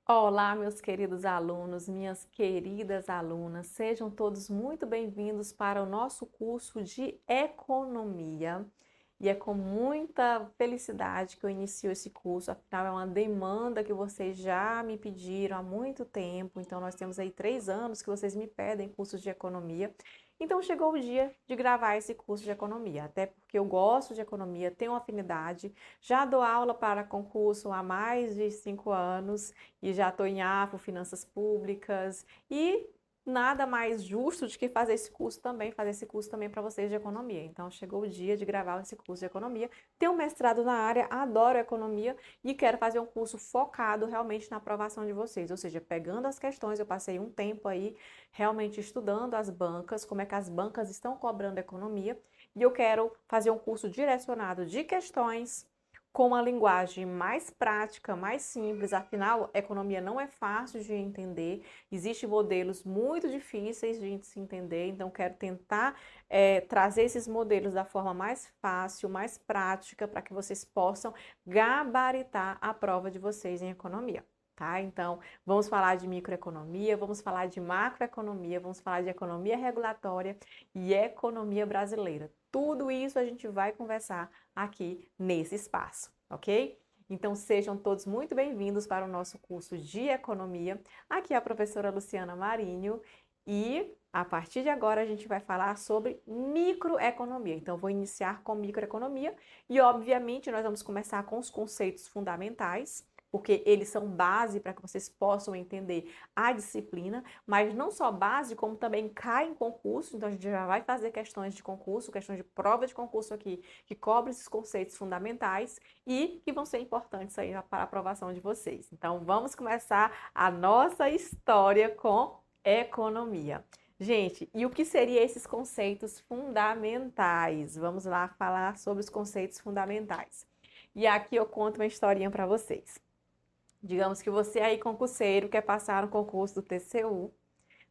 Olá, meus queridos alunos, minhas queridas alunas, sejam todos muito bem-vindos para o nosso curso de Economia. E é com muita felicidade que eu inicio esse curso, afinal é uma demanda que vocês já me pediram há muito tempo, então nós temos aí 3 anos que vocês me pedem cursos de economia. Então chegou o dia de gravar esse curso de economia, até porque eu gosto de economia, tenho afinidade, já dou aula para concurso há mais de 5 anos e já estou em AFO, Finanças Públicas, e nada mais justo do que fazer esse curso também para vocês de economia. Então, chegou o dia de gravar esse curso de economia. Tenho um mestrado na área, adoro economia e quero fazer um curso focado realmente na aprovação de vocês. Ou seja, pegando as questões, eu passei um tempo aí realmente estudando as bancas, como é que as bancas estão cobrando economia, e eu quero fazer um curso direcionado de questões com uma linguagem mais prática, mais simples, afinal, economia não é fácil de entender, existem modelos muito difíceis de se entender, então quero tentar trazer esses modelos da forma mais fácil, mais prática, para que vocês possam gabaritar a prova de vocês em economia. Tá? Então, vamos falar de microeconomia, vamos falar de macroeconomia, vamos falar de economia regulatória e economia brasileira. Tudo isso a gente vai conversar aqui nesse espaço, ok? Então sejam todos muito bem-vindos para o nosso curso de economia. Aqui é a professora Luciana Marinho e a partir de agora a gente vai falar sobre microeconomia. Então vou iniciar com microeconomia e obviamente nós vamos começar com os conceitos fundamentais, porque eles são base para que vocês possam entender a disciplina, mas não só base, como também cai em concurso, então a gente já vai fazer questões de concurso, questões de prova de concurso aqui, que cobrem esses conceitos fundamentais e que vão ser importantes aí para a aprovação de vocês. Então vamos começar a nossa história com economia. Gente, e o que seriam esses conceitos fundamentais? Vamos lá falar sobre os conceitos fundamentais. E aqui eu conto uma historinha para vocês. Digamos que você aí, concurseiro, quer passar no concurso do TCU,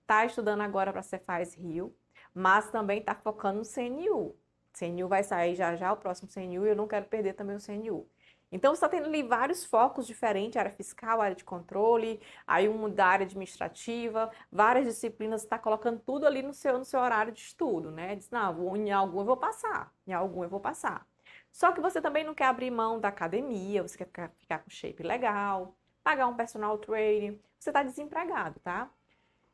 está estudando agora para a Cefaz Rio, mas também está focando no CNU. CNU vai sair já já, o próximo CNU, e eu não quero perder também o CNU. Então, você está tendo ali vários focos diferentes, área fiscal, área de controle, aí um da área administrativa, várias disciplinas, você está colocando tudo ali no seu horário de estudo, né? Diz, não, em algum eu vou passar, em algum eu vou passar. Só que você também não quer abrir mão da academia, você quer ficar com shape legal, pagar um personal trainer, você está desempregado, tá?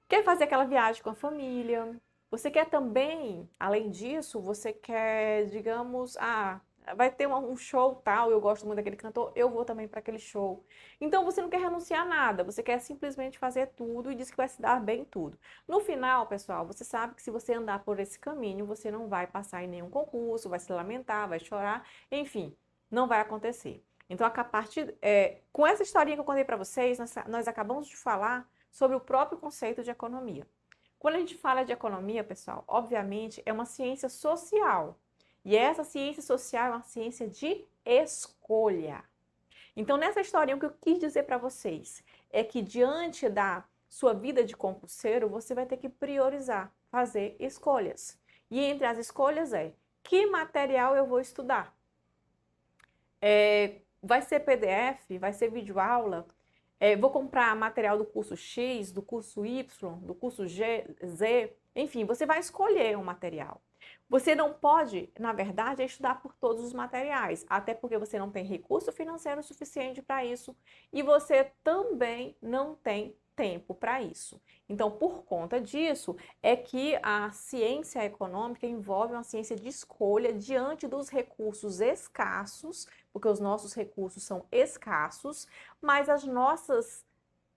Quer fazer aquela viagem com a família. Você quer também, além disso, você quer, digamos, vai ter um show tal, eu gosto muito daquele cantor, eu vou também para aquele show. Então você não quer renunciar a nada, você quer simplesmente fazer tudo e diz que vai se dar bem tudo. No final, pessoal, você sabe que se você andar por esse caminho, você não vai passar em nenhum concurso, vai se lamentar, vai chorar, enfim, não vai acontecer. Então, com essa historinha que eu contei para vocês, nós acabamos de falar sobre o próprio conceito de economia. Quando a gente fala de economia, pessoal, obviamente é uma ciência social. E essa ciência social é uma ciência de escolha. Então, nessa historinha, o que eu quis dizer para vocês é que diante da sua vida de concurseiro, você vai ter que priorizar, fazer escolhas. E entre as escolhas que material eu vou estudar? Vai ser PDF? Vai ser videoaula? Vou comprar material do curso X, do curso Y, do curso G, Z, enfim, você vai escolher um material. Você não pode, na verdade, estudar por todos os materiais, até porque você não tem recurso financeiro suficiente para isso e você também não tem tempo para isso. Então, por conta disso, é que a ciência econômica envolve uma ciência de escolha diante dos recursos escassos, porque os nossos recursos são escassos, mas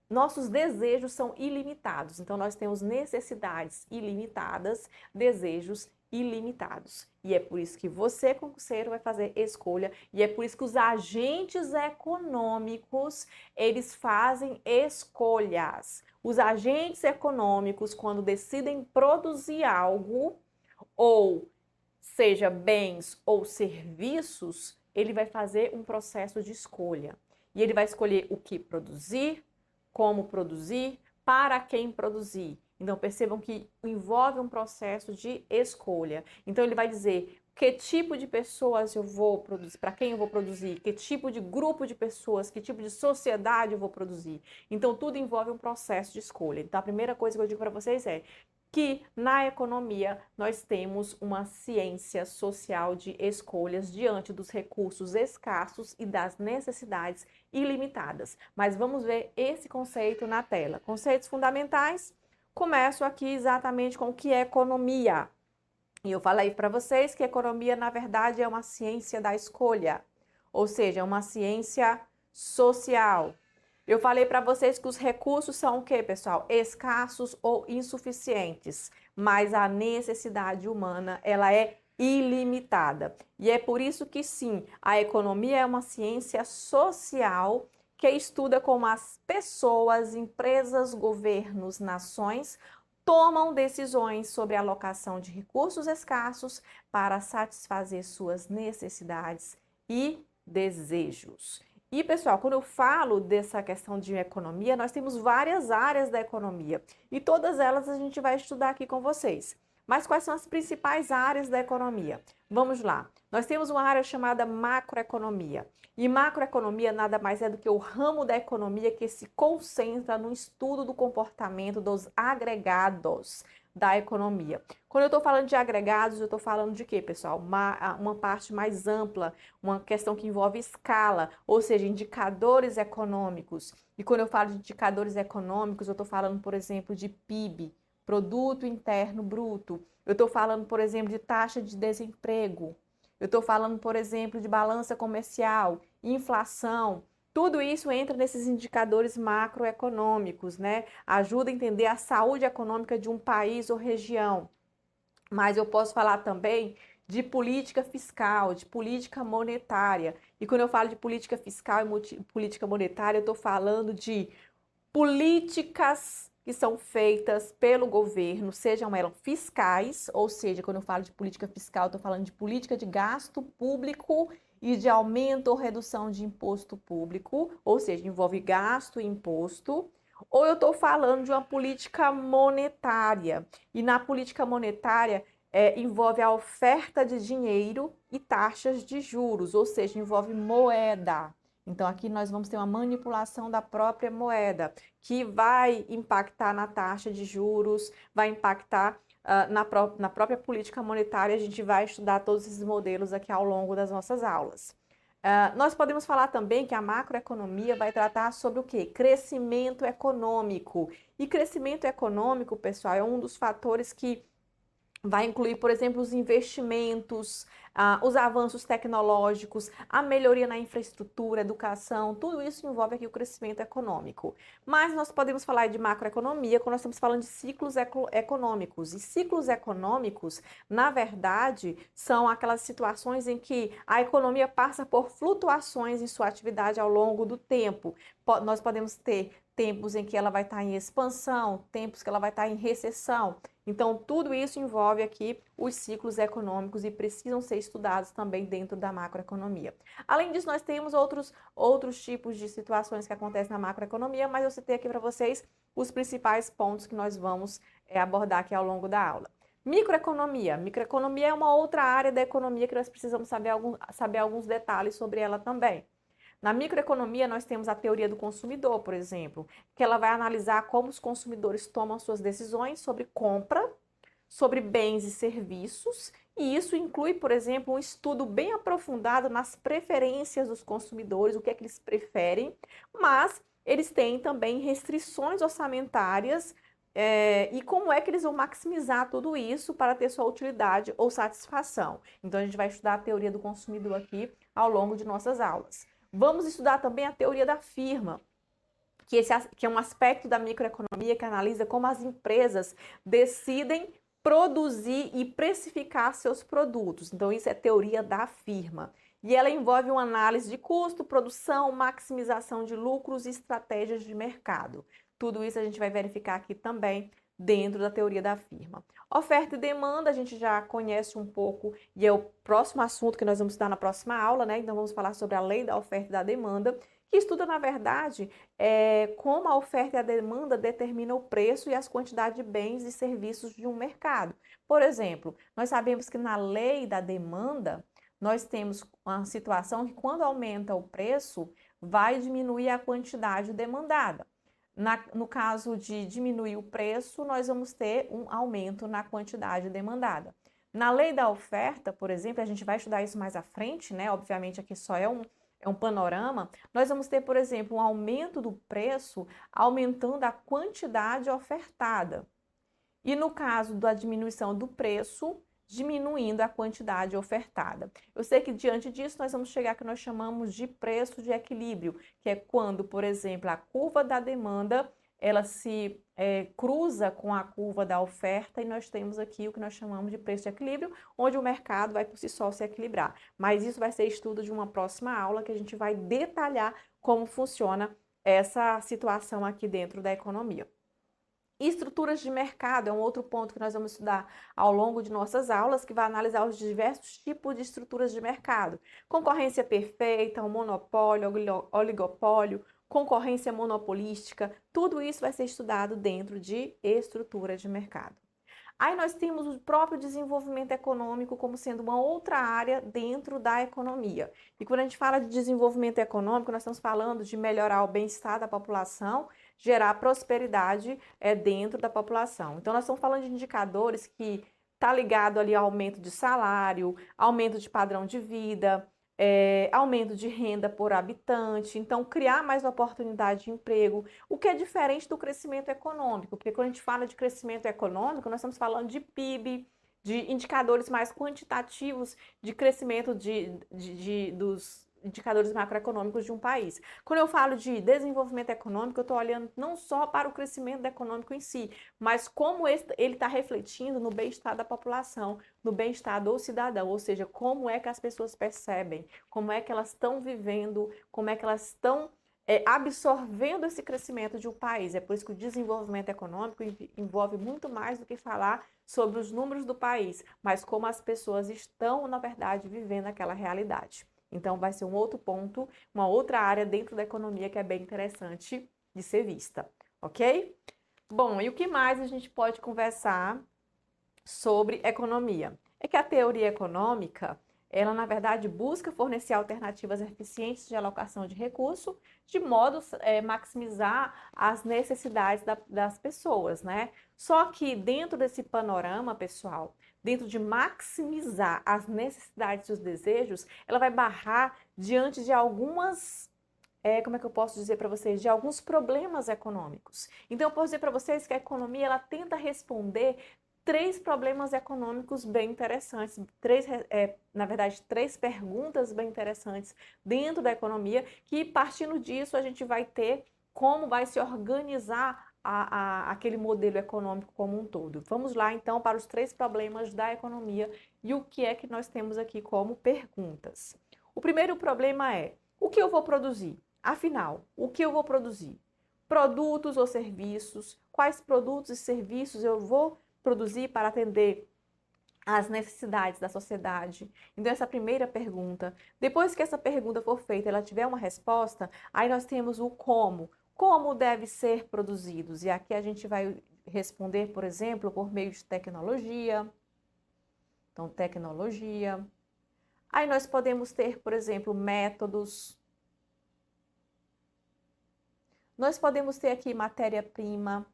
nossos desejos são ilimitados. Então, nós temos necessidades ilimitadas, desejos ilimitados. E é por isso que você, concurseiro, vai fazer escolha, e é por isso que os agentes econômicos, eles fazem escolhas. Os agentes econômicos, quando decidem produzir algo, ou seja, bens ou serviços, ele vai fazer um processo de escolha. E ele vai escolher o que produzir, como produzir, para quem produzir. Então percebam que envolve um processo de escolha. Então ele vai dizer que tipo de pessoas eu vou produzir, para quem eu vou produzir, que tipo de grupo de pessoas, que tipo de sociedade eu vou produzir. Então, tudo envolve um processo de escolha. Então, a primeira coisa que eu digo para vocês é que na economia nós temos uma ciência social de escolhas diante dos recursos escassos e das necessidades ilimitadas. Mas vamos ver esse conceito na tela. Conceitos fundamentais. Começo aqui exatamente com o que é economia. E eu falei para vocês que economia, na verdade, é uma ciência da escolha, ou seja, é uma ciência social. Eu falei para vocês que os recursos são o quê, pessoal? Escassos ou insuficientes, mas a necessidade humana, ela é ilimitada. E é por isso que sim, a economia é uma ciência social que estuda como as pessoas, empresas, governos, nações tomam decisões sobre a alocação de recursos escassos para satisfazer suas necessidades e desejos. E, pessoal, quando eu falo dessa questão de economia, nós temos várias áreas da economia e todas elas a gente vai estudar aqui com vocês. Mas quais são as principais áreas da economia? Vamos lá. Nós temos uma área chamada macroeconomia. E macroeconomia nada mais é do que o ramo da economia que se concentra no estudo do comportamento dos agregados da economia. Quando eu estou falando de agregados, eu estou falando de quê, pessoal? Uma parte mais ampla, uma questão que envolve escala, ou seja, indicadores econômicos. E quando eu falo de indicadores econômicos, eu estou falando, por exemplo, de PIB, Produto Interno Bruto. Eu estou falando, por exemplo, de taxa de desemprego. Eu estou falando, por exemplo, de balança comercial, inflação. Tudo isso entra nesses indicadores macroeconômicos, né? Ajuda a entender a saúde econômica de um país ou região. Mas eu posso falar também de política fiscal, de política monetária. E quando eu falo de política fiscal e política monetária, eu estou falando de políticas que são feitas pelo governo, sejam elas fiscais, ou seja, quando eu falo de política fiscal, estou falando de política de gasto público e de aumento ou redução de imposto público, ou seja, envolve gasto e imposto, ou eu estou falando de uma política monetária. E na política monetária envolve a oferta de dinheiro e taxas de juros, ou seja, envolve moeda. Então, aqui nós vamos ter uma manipulação da própria moeda, que vai impactar na taxa de juros, vai impactar na própria política monetária. A gente vai estudar todos esses modelos aqui ao longo das nossas aulas. Nós podemos falar também que a macroeconomia vai tratar sobre o quê? Crescimento econômico. E crescimento econômico, pessoal, é um dos fatores que vai incluir, por exemplo, os investimentos, os avanços tecnológicos, a melhoria na infraestrutura, educação, tudo isso envolve aqui o crescimento econômico. Mas nós podemos falar de macroeconomia quando nós estamos falando de ciclos econômicos. E ciclos econômicos, na verdade, são aquelas situações em que a economia passa por flutuações em sua atividade ao longo do tempo. Nós podemos ter tempos em que ela vai estar em expansão, tempos que ela vai estar em recessão. Então, tudo isso envolve aqui os ciclos econômicos e precisam ser estudados também dentro da macroeconomia. Além disso, nós temos outros tipos de situações que acontecem na macroeconomia, mas eu citei aqui para vocês os principais pontos que nós vamos abordar aqui ao longo da aula. Microeconomia. Microeconomia é uma outra área da economia que nós precisamos saber alguns detalhes sobre ela também. Na microeconomia, nós temos a teoria do consumidor, por exemplo, que ela vai analisar como os consumidores tomam suas decisões sobre compra, sobre bens e serviços, e isso inclui, por exemplo, um estudo bem aprofundado nas preferências dos consumidores, o que é que eles preferem, mas eles têm também restrições orçamentárias e como é que eles vão maximizar tudo isso para ter sua utilidade ou satisfação. Então, a gente vai estudar a teoria do consumidor aqui ao longo de nossas aulas. Vamos estudar também a teoria da firma, que é um aspecto da microeconomia que analisa como as empresas decidem produzir e precificar seus produtos. Então, isso é teoria da firma. E ela envolve uma análise de custo, produção, maximização de lucros e estratégias de mercado. Tudo isso a gente vai verificar aqui também dentro da teoria da firma. Oferta e demanda, a gente já conhece um pouco e é o próximo assunto que nós vamos estudar na próxima aula, né? Então, vamos falar sobre a lei da oferta e da demanda, que estuda, na verdade, como a oferta e a demanda determinam o preço e as quantidades de bens e serviços de um mercado. Por exemplo, nós sabemos que na lei da demanda, nós temos uma situação que quando aumenta o preço, vai diminuir a quantidade demandada. No caso de diminuir o preço, nós vamos ter um aumento na quantidade demandada. Na lei da oferta, por exemplo, a gente vai estudar isso mais à frente, né? Obviamente aqui só é um panorama. Nós vamos ter, por exemplo, um aumento do preço aumentando a quantidade ofertada. E no caso da diminuição do preço, diminuindo a quantidade ofertada. Eu sei que diante disso nós vamos chegar ao que nós chamamos de preço de equilíbrio, que é quando, por exemplo, a curva da demanda ela se cruza com a curva da oferta e nós temos aqui o que nós chamamos de preço de equilíbrio, onde o mercado vai por si só se equilibrar. Mas isso vai ser estudo de uma próxima aula que a gente vai detalhar como funciona essa situação aqui dentro da economia. Estruturas de mercado é um outro ponto que nós vamos estudar ao longo de nossas aulas, que vai analisar os diversos tipos de estruturas de mercado. Concorrência perfeita, um monopólio, oligopólio, concorrência monopolística, tudo isso vai ser estudado dentro de estrutura de mercado. Aí nós temos o próprio desenvolvimento econômico como sendo uma outra área dentro da economia. E quando a gente fala de desenvolvimento econômico, nós estamos falando de melhorar o bem-estar da população, gerar prosperidade dentro da população. Então, nós estamos falando de indicadores que está ligado ali ao aumento de salário, aumento de padrão de vida, aumento de renda por habitante, então criar mais oportunidade de emprego, o que é diferente do crescimento econômico, porque quando a gente fala de crescimento econômico, nós estamos falando de PIB, de indicadores mais quantitativos de crescimento dos indicadores macroeconômicos de um país. Quando eu falo de desenvolvimento econômico, eu estou olhando não só para o crescimento econômico em si, mas como ele está refletindo no bem-estar da população, no bem-estar do cidadão, ou seja, como é que as pessoas percebem, como é que elas estão vivendo, como é que elas estão absorvendo esse crescimento de um país. É por isso que o desenvolvimento econômico envolve muito mais do que falar sobre os números do país, mas como as pessoas estão, na verdade, vivendo aquela realidade. Então, vai ser um outro ponto, uma outra área dentro da economia que é bem interessante de ser vista, ok? Bom, e o que mais a gente pode conversar sobre economia? É que a teoria econômica, ela, na verdade, busca fornecer alternativas eficientes de alocação de recursos, de modo a maximizar as necessidades das pessoas, né? Só que dentro desse panorama, pessoal, dentro de maximizar as necessidades e os desejos, ela vai barrar diante de algumas, como é que eu posso dizer para vocês, de alguns problemas econômicos. Então, eu posso dizer para vocês que a economia, ela tenta responder 3 problemas econômicos bem interessantes, na verdade, 3 perguntas bem interessantes dentro da economia, que partindo disso a gente vai ter como vai se organizar aquele modelo econômico como um todo. Vamos lá, então, para os 3 problemas da economia e o que é que nós temos aqui como perguntas. O primeiro problema é, o que eu vou produzir? Afinal, o que eu vou produzir? Produtos ou serviços? Quais produtos e serviços eu vou produzir para atender às necessidades da sociedade? Então, essa é a primeira pergunta. Depois que essa pergunta for feita, ela tiver uma resposta, aí nós temos o como. Como deve ser produzidos? E aqui a gente vai responder, por exemplo, por meio de tecnologia. Então, tecnologia. Aí nós podemos ter, por exemplo, métodos. Nós podemos ter aqui matéria-prima.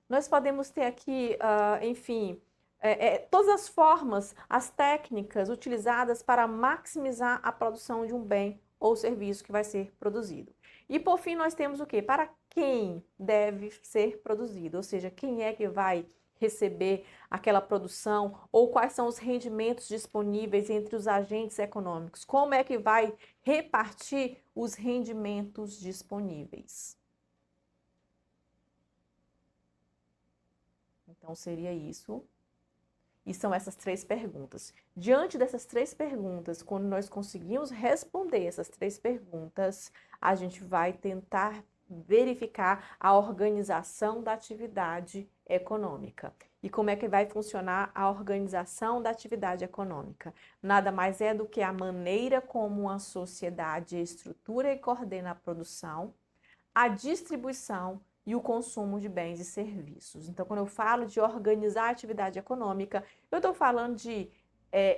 Nós podemos ter aqui, enfim, todas as formas, as técnicas utilizadas para maximizar a produção de um bem ou serviço que vai ser produzido. E por fim nós temos o quê? Para quem deve ser produzido, ou seja, quem é que vai receber aquela produção ou quais são os rendimentos disponíveis entre os agentes econômicos, como é que vai repartir os rendimentos disponíveis. Então, seria isso. E são essas 3 perguntas. Diante dessas 3 perguntas, quando nós conseguimos responder essas 3 perguntas, a gente vai tentar verificar a organização da atividade econômica. E como é que vai funcionar a organização da atividade econômica? Nada mais é do que a maneira como uma sociedade estrutura e coordena a produção, a distribuição e o consumo de bens e serviços. Então, quando eu falo de organizar a atividade econômica, eu estou falando de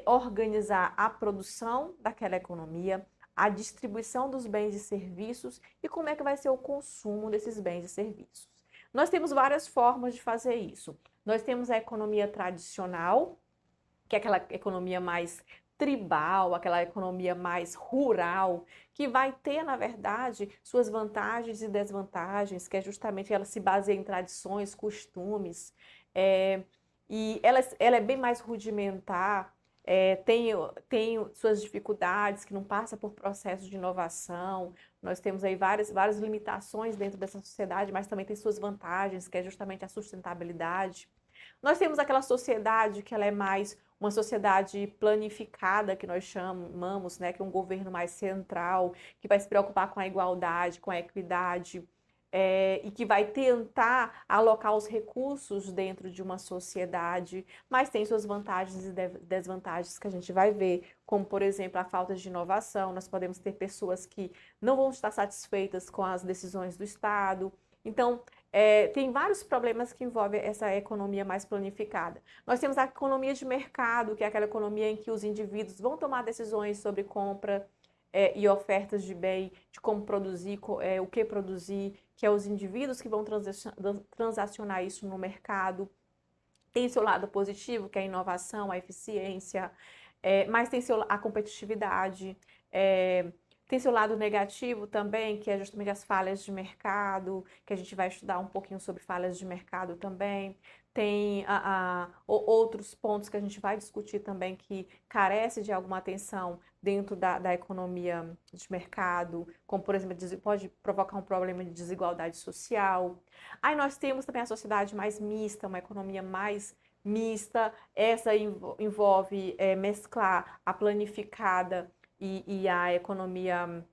organizar a produção daquela economia, a distribuição dos bens e serviços e como é que vai ser o consumo desses bens e serviços. Nós temos várias formas de fazer isso. Nós temos a economia tradicional, que é aquela economia mais tribal, aquela economia mais rural, que vai ter, na verdade, suas vantagens e desvantagens, que é justamente ela se baseia em tradições, costumes, e ela é bem mais rudimentar, tem suas dificuldades, que não passa por processos de inovação. Nós temos aí várias limitações dentro dessa sociedade, mas também tem suas vantagens, que é justamente a sustentabilidade. Nós temos aquela sociedade que ela é mais uma sociedade planificada, que nós chamamos, né, que é um governo mais central, que vai se preocupar com a igualdade, com a equidade, e que vai tentar alocar os recursos dentro de uma sociedade, mas tem suas vantagens e desvantagens que a gente vai ver, como, por exemplo, a falta de inovação. Nós podemos ter pessoas que não vão estar satisfeitas com as decisões do Estado. Então, tem vários problemas que envolvem essa economia mais planificada. Nós temos a economia de mercado, que é aquela economia em que os indivíduos vão tomar decisões sobre compra e ofertas de bem, de como produzir, o que produzir, que é os indivíduos que vão transacionar isso no mercado. Tem seu lado positivo, que é a inovação, a eficiência, mas tem a competitividade, tem seu lado negativo também, que é justamente as falhas de mercado, que a gente vai estudar um pouquinho sobre falhas de mercado também. Tem outros pontos que a gente vai discutir também que carece de alguma atenção dentro da economia de mercado, como, por exemplo, pode provocar um problema de desigualdade social. Aí nós temos também a sociedade mais mista, uma economia mais mista. Essa envolve mesclar a planificada e a economia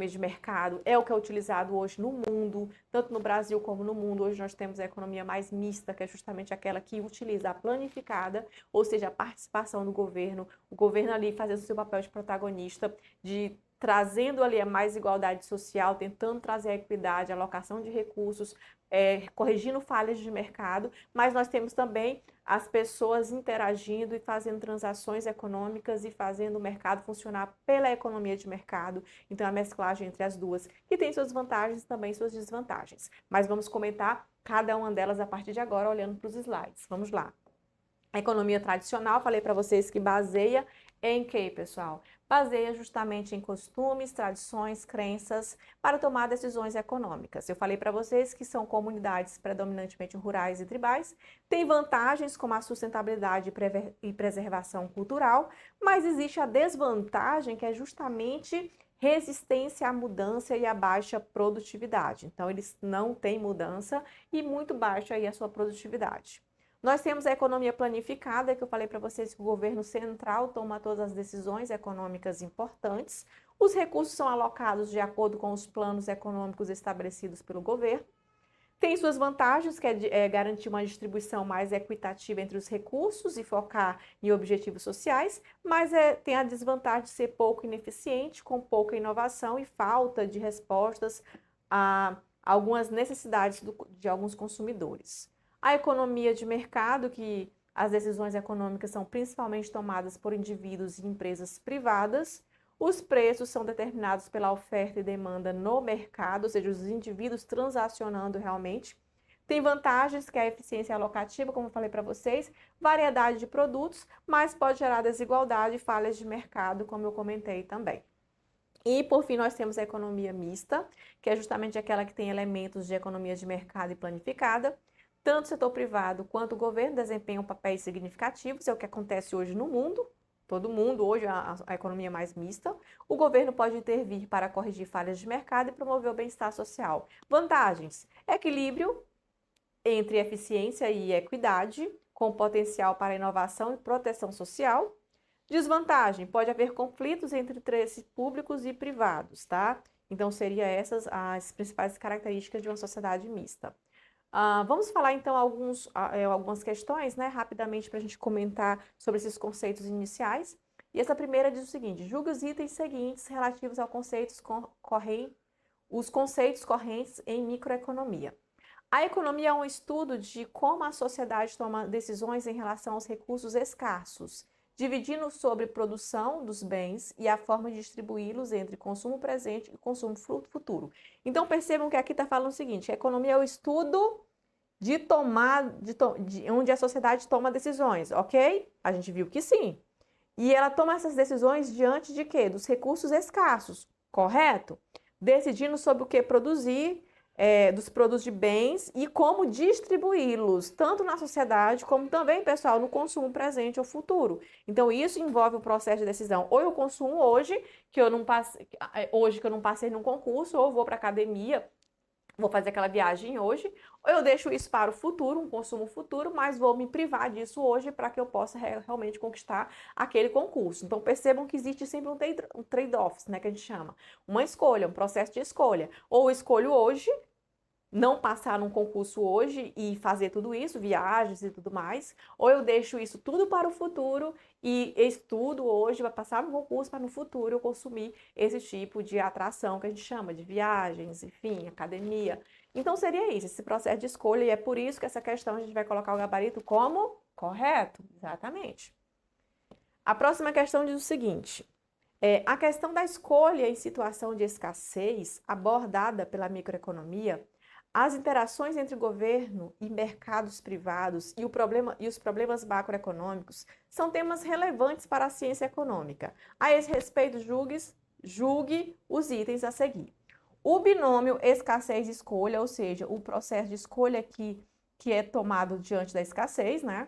de mercado. É o que é utilizado hoje no mundo, tanto no Brasil como no mundo. Hoje nós temos a economia mais mista, que é justamente aquela que utiliza a planificada, ou seja, a participação do governo, o governo ali fazendo seu papel de protagonista, de trazendo ali a mais igualdade social, tentando trazer a equidade, a alocação de recursos, corrigindo falhas de mercado, mas nós temos também as pessoas interagindo e fazendo transações econômicas e fazendo o mercado funcionar pela economia de mercado. Então, a mesclagem entre as duas, que tem suas vantagens e também suas desvantagens. Mas vamos comentar cada uma delas a partir de agora, olhando para os slides. Vamos lá. A economia tradicional, falei para vocês que baseia em quê, pessoal? Baseia justamente em costumes, tradições, crenças para tomar decisões econômicas. Eu falei para vocês que são comunidades predominantemente rurais e tribais, tem vantagens como a sustentabilidade e preservação cultural, mas existe a desvantagem que é justamente resistência à mudança e à baixa produtividade. Então, eles não têm mudança e muito baixa aí a sua produtividade. Nós temos a economia planificada, que eu falei para vocês que o governo central toma todas as decisões econômicas importantes. Os recursos são alocados de acordo com os planos econômicos estabelecidos pelo governo. Tem suas vantagens, que é garantir uma distribuição mais equitativa entre os recursos e focar em objetivos sociais, mas tem a desvantagem de ser pouco ineficiente, com pouca inovação e falta de respostas a algumas necessidades de alguns consumidores. A economia de mercado, que as decisões econômicas são principalmente tomadas por indivíduos e empresas privadas. Os preços são determinados pela oferta e demanda no mercado, ou seja, os indivíduos transacionando realmente. Tem vantagens, que é a eficiência alocativa, como eu falei para vocês, variedade de produtos, mas pode gerar desigualdade e falhas de mercado, como eu comentei também. E, por fim, nós temos a economia mista, que é justamente aquela que tem elementos de economia de mercado e planificada. Tanto o setor privado quanto o governo desempenham papéis significativos, é o que acontece hoje no mundo. Todo mundo, hoje, a economia mais mista. O governo pode intervir para corrigir falhas de mercado e promover o bem-estar social. Vantagens: equilíbrio entre eficiência e equidade, com potencial para inovação e proteção social. Desvantagem: pode haver conflitos entre interesses públicos e privados, tá? Então, seriam essas as principais características de uma sociedade mista. Vamos falar, então, algumas questões, né, rapidamente, para a gente comentar sobre esses conceitos iniciais. E essa primeira diz o seguinte: julgue os itens seguintes relativos aos conceitos correntes em microeconomia. A economia é um estudo de como a sociedade toma decisões em relação aos recursos escassos, dividindo sobre produção dos bens e a forma de distribuí-los entre consumo presente e consumo futuro. Então, percebam que aqui está falando o seguinte: a economia é o estudo onde a sociedade toma decisões, ok? A gente viu que sim. E ela toma essas decisões diante de quê? Dos recursos escassos, correto? Decidindo sobre o que produzir, dos produtos de bens e como distribuí-los, tanto na sociedade como também, pessoal, no consumo presente ou futuro. Então, isso envolve o processo de decisão. Ou eu consumo hoje, que eu não passei num concurso, ou vou para a academia, vou fazer aquela viagem hoje, ou eu deixo isso para o futuro, um consumo futuro, mas vou me privar disso hoje para que eu possa realmente conquistar aquele concurso. Então, percebam que existe sempre um trade-off, né, que a gente chama. Uma escolha, um processo de escolha. Ou eu escolho hoje, não passar num concurso hoje e fazer tudo isso, viagens e tudo mais, ou eu deixo isso tudo para o futuro e estudo hoje, vai passar no concurso para no futuro eu consumir esse tipo de atração que a gente chama de viagens, enfim, academia. Então seria isso, esse processo de escolha, e é por isso que essa questão a gente vai colocar o gabarito como correto, exatamente. A próxima questão diz o seguinte: a questão da escolha em situação de escassez abordada pela microeconomia, as interações entre governo e mercados privados e os problemas macroeconômicos são temas relevantes para a ciência econômica. A esse respeito, julgue os itens a seguir. O binômio escassez-escolha, ou seja, o processo de escolha que é tomado diante da escassez, né?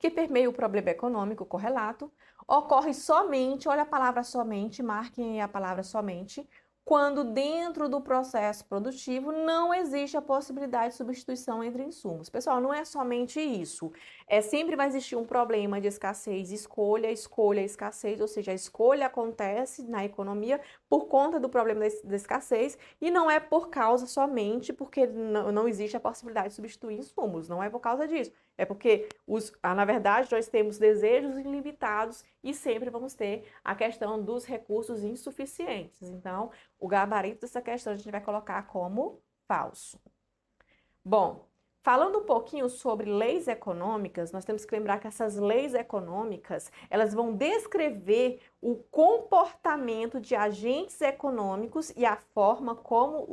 Que permeia o problema econômico correlato, ocorre somente, olha a palavra somente, marquem a palavra somente, quando dentro do processo produtivo não existe a possibilidade de substituição entre insumos. Pessoal, não é somente isso. Sempre vai existir um problema de escassez, escolha, escassez, ou seja, a escolha acontece na economia por conta do problema da escassez e não é por causa somente porque não existe a possibilidade de substituir insumos, não é por causa disso. É porque, na verdade, nós temos desejos ilimitados e sempre vamos ter a questão dos recursos insuficientes. Então, o gabarito dessa questão a gente vai colocar como falso. Bom, falando um pouquinho sobre leis econômicas, nós temos que lembrar que essas leis econômicas, elas vão descrever o comportamento de agentes econômicos e a forma como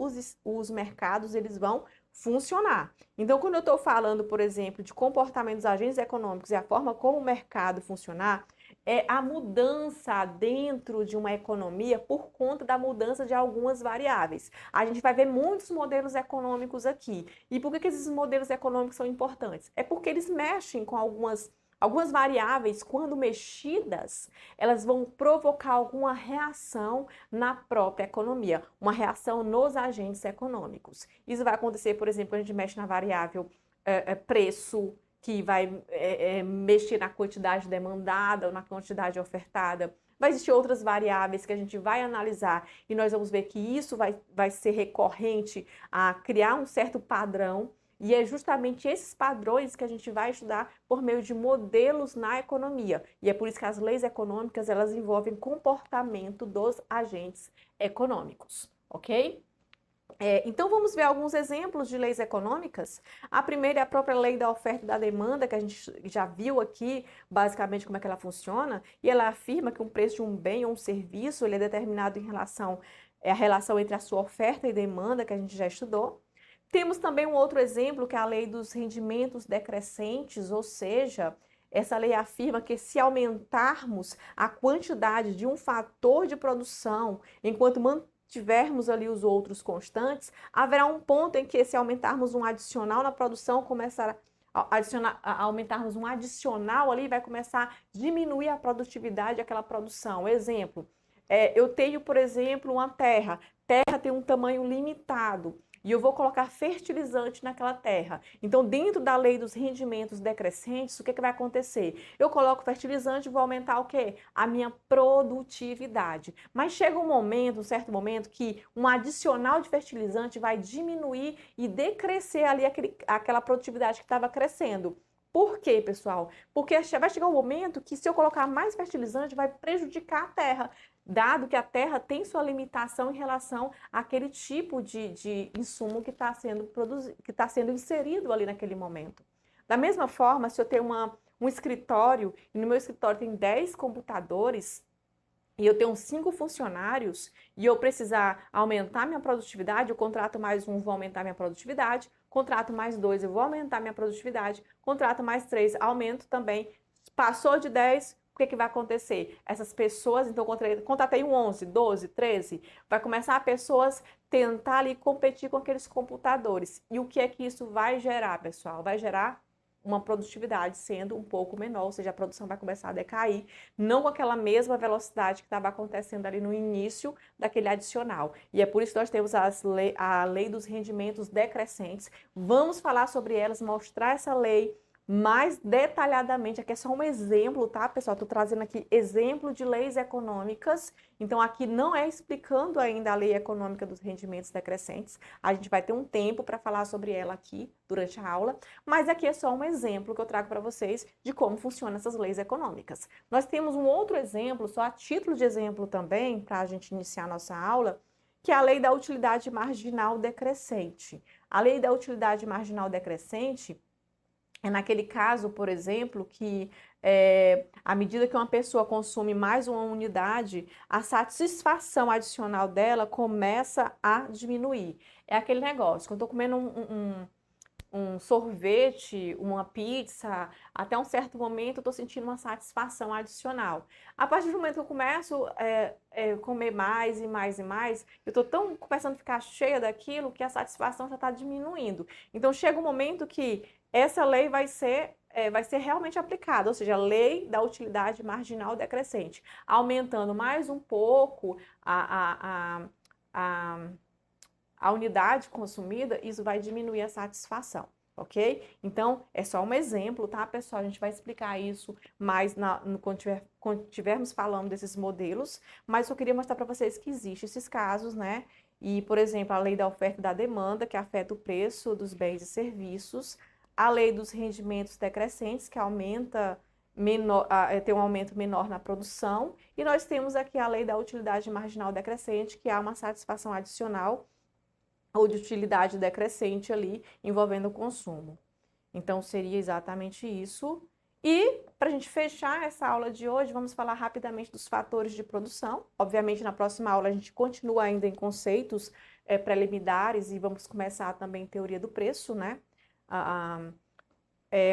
os mercados eles vão funcionar. Então, quando eu estou falando, por exemplo, de comportamento dos agentes econômicos e a forma como o mercado funcionar, é a mudança dentro de uma economia por conta da mudança de algumas variáveis. A gente vai ver muitos modelos econômicos aqui. E por que esses modelos econômicos são importantes? É porque eles mexem com algumas variáveis, quando mexidas, elas vão provocar alguma reação na própria economia, uma reação nos agentes econômicos. Isso vai acontecer, por exemplo, quando a gente mexe na variável preço, que vai mexer na quantidade demandada ou na quantidade ofertada. Vai existir outras variáveis que a gente vai analisar e nós vamos ver que isso vai ser recorrente a criar um certo padrão. E é justamente esses padrões que a gente vai estudar por meio de modelos na economia. E é por isso que as leis econômicas, elas envolvem comportamento dos agentes econômicos, ok? Então, vamos ver alguns exemplos de leis econômicas. A primeira é a própria lei da oferta e da demanda, que a gente já viu aqui, basicamente, como é que ela funciona. E ela afirma que o preço de um bem ou um serviço, ele é determinado em relação, a relação entre a sua oferta e demanda, que a gente já estudou. Temos também um outro exemplo, que é a lei dos rendimentos decrescentes, ou seja, essa lei afirma que se aumentarmos a quantidade de um fator de produção, enquanto mantivermos ali os outros constantes, haverá um ponto em que, se aumentarmos um adicional na produção, aumentarmos um adicional ali, vai começar a diminuir a produtividade daquela produção. Exemplo, eu tenho, por exemplo, uma terra tem um tamanho limitado. e eu vou colocar fertilizante naquela terra. Então, dentro da lei dos rendimentos decrescentes, o que vai acontecer? Eu coloco fertilizante e vou aumentar o quê? A minha produtividade. Mas chega um momento, um certo momento, que um adicional de fertilizante vai diminuir e decrescer ali aquela produtividade que estava crescendo. Por quê, pessoal? Porque vai chegar um momento que se eu colocar mais fertilizante vai prejudicar a terra, dado que a terra tem sua limitação em relação àquele tipo de insumo que está sendo produzido, que está sendo inserido ali naquele momento. Da mesma forma, se eu tenho um escritório, e no meu escritório tem 10 computadores, e eu tenho 5 funcionários e eu precisar aumentar minha produtividade, eu contrato mais um, vou aumentar minha produtividade, contrato mais 2, eu vou aumentar minha produtividade, contrato mais 3, aumento também. Passou de 10, o que vai acontecer? Essas pessoas, então contratei um 11, 12, 13, vai começar a pessoas tentar ali competir com aqueles computadores. E o que é que isso vai gerar, pessoal? Vai gerar uma produtividade sendo um pouco menor, ou seja, a produção vai começar a decair, não com aquela mesma velocidade que estava acontecendo ali no início daquele adicional. E é por isso que nós temos a lei dos rendimentos decrescentes. Vamos falar sobre elas, mostrar essa lei mais detalhadamente. Aqui é só um exemplo, tá, pessoal? Estou trazendo aqui exemplo de leis econômicas. Então, aqui não é explicando ainda a lei econômica dos rendimentos decrescentes. A gente vai ter um tempo para falar sobre ela aqui durante a aula, mas aqui é só um exemplo que eu trago para vocês de como funcionam essas leis econômicas. Nós temos um outro exemplo, só a título de exemplo também, para a gente iniciar a nossa aula, que é a lei da utilidade marginal decrescente. A lei da utilidade marginal decrescente é naquele caso, por exemplo, que à medida que uma pessoa consome mais uma unidade, a satisfação adicional dela começa a diminuir. É aquele negócio, quando eu estou comendo um sorvete, uma pizza, até um certo momento eu estou sentindo uma satisfação adicional. A partir do momento que eu começo a comer mais e mais e mais, eu estou tão começando a ficar cheia daquilo que a satisfação já está diminuindo. Então chega um momento que essa lei vai ser realmente aplicada, ou seja, a lei da utilidade marginal decrescente, aumentando mais um pouco a unidade consumida, isso vai diminuir a satisfação, ok? Então, é só um exemplo, tá, pessoal? A gente vai explicar isso mais quando estivermos falando desses modelos, mas eu queria mostrar para vocês que existem esses casos, né? E, por exemplo, a lei da oferta e da demanda, que afeta o preço dos bens e serviços, a lei dos rendimentos decrescentes, que tem um aumento menor na produção, e nós temos aqui a lei da utilidade marginal decrescente, que há uma satisfação adicional ou de utilidade decrescente ali, envolvendo o consumo. Então, seria exatamente isso. E, para a gente fechar essa aula de hoje, vamos falar rapidamente dos fatores de produção. Obviamente, na próxima aula, a gente continua ainda em conceitos preliminares e vamos começar também teoria do preço, né?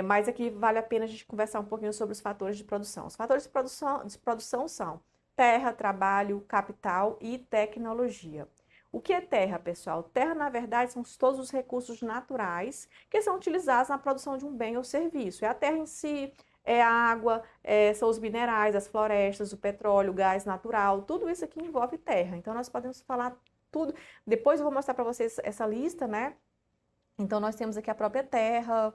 Mas aqui vale a pena a gente conversar um pouquinho sobre os fatores de produção. Os fatores de produção são terra, trabalho, capital e tecnologia. O que é terra, pessoal? Terra, na verdade, são todos os recursos naturais que são utilizados na produção de um bem ou serviço. É a terra em si, é a água, são os minerais, as florestas, o petróleo, o gás natural, tudo isso aqui envolve terra. Então, nós podemos falar tudo. Depois eu vou mostrar para vocês essa lista, né? Então, nós temos aqui a própria terra,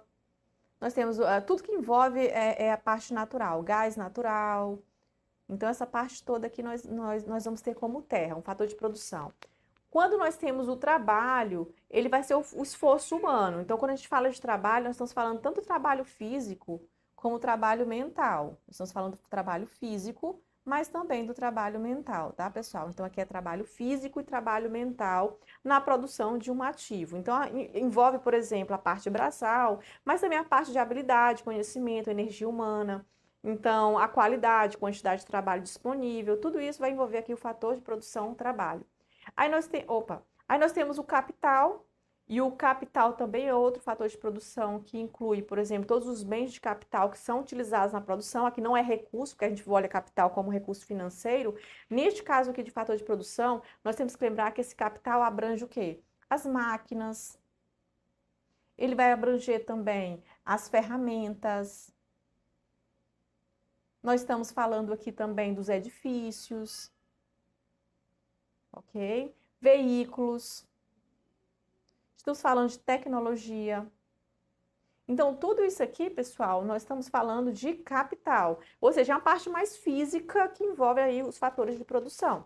nós temos tudo que envolve a parte natural, gás natural. Então, essa parte toda aqui nós vamos ter como terra, um fator de produção. Quando nós temos o trabalho, ele vai ser o esforço humano. Então, quando a gente fala de trabalho, nós estamos falando tanto do trabalho físico como do trabalho mental. Nós estamos falando do trabalho físico, mas também do trabalho mental, tá, pessoal? Então, aqui é trabalho físico e trabalho mental na produção de um ativo. Então, envolve, por exemplo, a parte braçal, mas também a parte de habilidade, conhecimento, energia humana. Então, a qualidade, quantidade de trabalho disponível, tudo isso vai envolver aqui o fator de produção trabalho. Aí nós temos o capital, e o capital também é outro fator de produção que inclui, por exemplo, todos os bens de capital que são utilizados na produção. Aqui não é recurso, porque a gente olha capital como recurso financeiro. Neste caso aqui de fator de produção, nós temos que lembrar que esse capital abrange o quê? As máquinas, ele vai abranger também as ferramentas. Nós estamos falando aqui também dos edifícios, ok? Veículos. estamos falando de tecnologia. Então, tudo isso aqui, pessoal, nós estamos falando de capital, ou seja, é uma parte mais física que envolve aí os fatores de produção.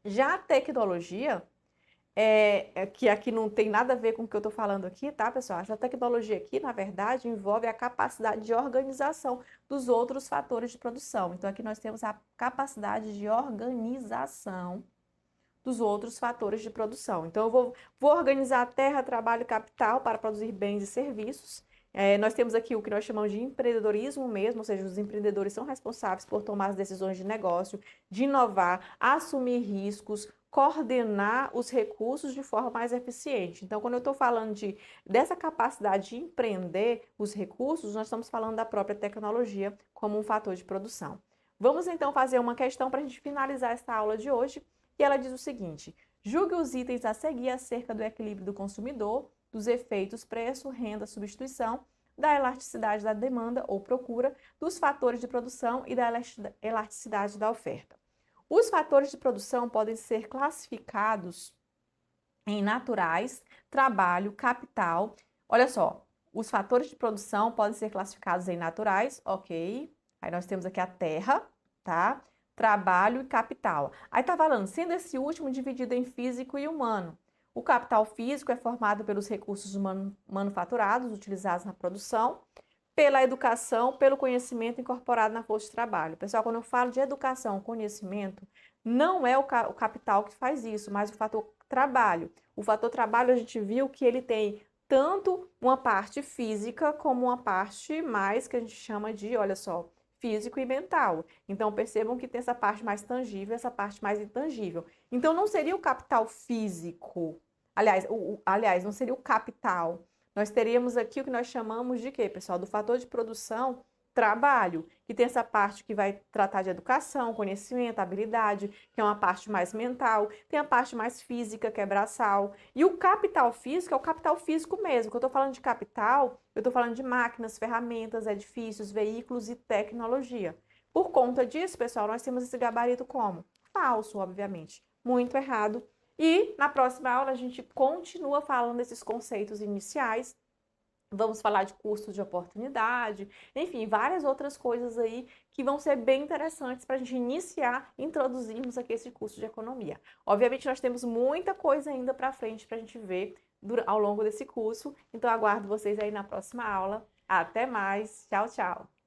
Já a tecnologia, que aqui não tem nada a ver com o que eu estou falando aqui, tá, pessoal? Essa tecnologia aqui, na verdade, envolve a capacidade de organização dos outros fatores de produção. Então, aqui nós temos a capacidade de organização dos outros fatores de produção. Então, eu vou organizar a terra, trabalho e capital para produzir bens e serviços. Nós temos aqui o que nós chamamos de empreendedorismo mesmo, ou seja, os empreendedores são responsáveis por tomar as decisões de negócio, de inovar, assumir riscos, coordenar os recursos de forma mais eficiente. Então, quando eu estou falando dessa capacidade de empreender os recursos, nós estamos falando da própria tecnologia como um fator de produção. Vamos então fazer uma questão para a gente finalizar esta aula de hoje. E ela diz o seguinte: julgue os itens a seguir acerca do equilíbrio do consumidor, dos efeitos preço, renda, substituição, da elasticidade da demanda ou procura, dos fatores de produção e da elasticidade da oferta. Os fatores de produção podem ser classificados em naturais, trabalho, capital. Olha só, os fatores de produção podem ser classificados em naturais, ok. Aí nós temos aqui a terra, tá? Trabalho e capital. Aí tá falando, sendo esse último dividido em físico e humano. O capital físico é formado pelos recursos manufaturados utilizados na produção, pela educação, pelo conhecimento incorporado na força de trabalho. Pessoal, quando eu falo de educação, conhecimento, não é o capital que faz isso, mas o fator trabalho. O fator trabalho a gente viu que ele tem tanto uma parte física como uma parte mais que a gente chama de, olha só, físico e mental. Então, percebam que tem essa parte mais tangível, essa parte mais intangível. Então, não seria o capital físico. Aliás, não seria o capital. Nós teríamos aqui o que nós chamamos de quê, pessoal? Do fator de produção, trabalho, que tem essa parte que vai tratar de educação, conhecimento, habilidade, que é uma parte mais mental, tem a parte mais física, que é braçal, e o capital físico é o capital físico mesmo. Quando eu estou falando de capital, eu estou falando de máquinas, ferramentas, edifícios, veículos e tecnologia. Por conta disso, pessoal, nós temos esse gabarito como? Falso, obviamente. Muito errado. E na próxima aula a gente continua falando desses conceitos iniciais. Vamos falar de custos de oportunidade, enfim, várias outras coisas aí que vão ser bem interessantes para a gente iniciar, introduzirmos aqui esse curso de economia. Obviamente, nós temos muita coisa ainda para frente para a gente ver ao longo desse curso, então aguardo vocês aí na próxima aula. Até mais, tchau, tchau!